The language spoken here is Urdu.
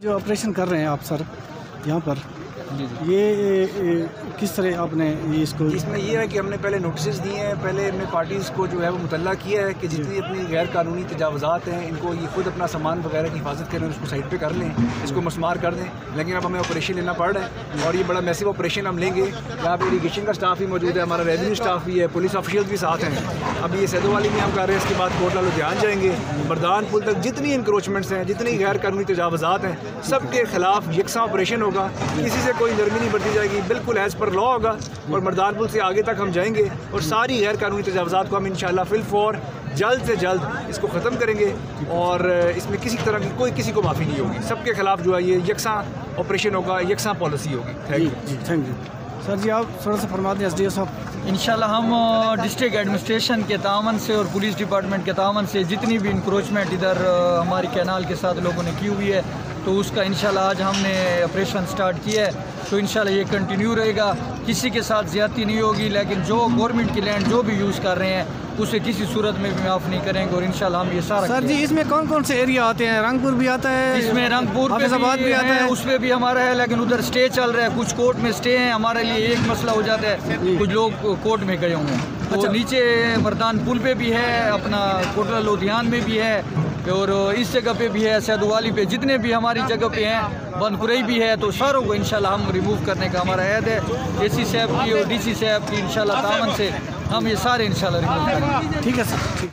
جو آپریشن کر رہے ہیں آپ سر یہاں پر جی یہ کس طرح آپ نے اس کو؟ اس میں یہ ہے کہ ہم نے پہلے نوٹسز دیے ہیں، پہلے ہم نے پارٹیز کو جو ہے وہ مطلع کیا ہے کہ جتنی اپنی غیر قانونی تجاوزات ہیں ان کو یہ خود اپنا سامان وغیرہ کی حفاظت کریں، اس کو سائڈ پہ کر لیں، اس کو مسمار کر دیں. لیکن اب ہمیں آپریشن لینا پڑ رہا ہے اور یہ بڑا میسو آپریشن ہم لیں گے. یہاں پہ اریگیشن کا اسٹاف بھی موجود ہے، ہمارا ریونیو اسٹاف بھی ہے، پولیس آفیشیل بھی ساتھ ہیں. اب یہ سیدو والی میں ہم کر رہے ہیں، اس کے بعد کوٹلہ لدھیان جائیں گے. بردان پل تک جتنی انکروچمنٹس ہیں، جتنی غیر قانونی تجاوزات ہیں، سب کے خلاف یکساں آپریشن ہوگا. کسی سے کوئی نرمی نہیں برتی جائے گی، بالکل ایز پر لا ہوگا. اور مردان پل سے آگے تک ہم جائیں گے اور ساری غیر قانونی تجاوزات کو ہم انشاءاللہ فی الفور جلد سے جلد اس کو ختم کریں گے. اور اس میں کسی طرح کی کوئی کسی کو معافی نہیں ہوگی. سب کے خلاف جو ہے یہ یکساں آپریشن ہوگا، یکساں پالیسی ہوگی. تھینک یو سر جی. آپ تھوڑا سا فرما دیں ایس ڈی او صاحب. انشاءاللہ ہم ڈسٹرکٹ ایڈمنسٹریشن کے تعاون سے اور پولیس ڈپارٹمنٹ کے تعاون سے جتنی بھی انکروچمنٹ ادھر ہماری کینال کے ساتھ لوگوں نے کی ہوئی ہے تو اس کا انشاءاللہ آج ہم نے آپریشن سٹارٹ کیا ہے. تو انشاءاللہ یہ کنٹینیو رہے گا، کسی کے ساتھ زیادتی نہیں ہوگی. لیکن جو گورنمنٹ کی لینڈ جو بھی یوز کر رہے ہیں اسے کسی صورت میں بھی معاف نہیں کریں گے. اور انشاءاللہ ہم یہ سارا سر جی اس میں کون کون سے ایریا آتے ہیں؟ رنگ پور بھی آتا ہے، اس میں رنگ پور حافظ آباد بھی آتا ہے، اس میں بھی ہمارا ہے. لیکن ادھر سٹے چل رہا ہے، کچھ کورٹ میں سٹے ہیں. ہمارے لیے ایک مسئلہ ہو جاتا ہے، کچھ لوگ کورٹ میں گئے ہوئے ہیں. تو نیچے مردان پل پہ بھی ہے، اپنا کوٹلہ لدھیان میں بھی ہے، اور اس جگہ پہ بھی ہے، سیدو والی پہ، جتنے بھی ہماری جگہ پہ ہیں، بند پورئی بھی ہے. تو ساروں کو انشاءاللہ ہم ریموو کرنے کا ہمارا عہد ہے. اے سی صاحب کی اور ڈی سی صاحب کی انشاءاللہ تعاون سے ہم یہ سارے انشاءاللہ ریموو کریں گے. ٹھیک ہے سر.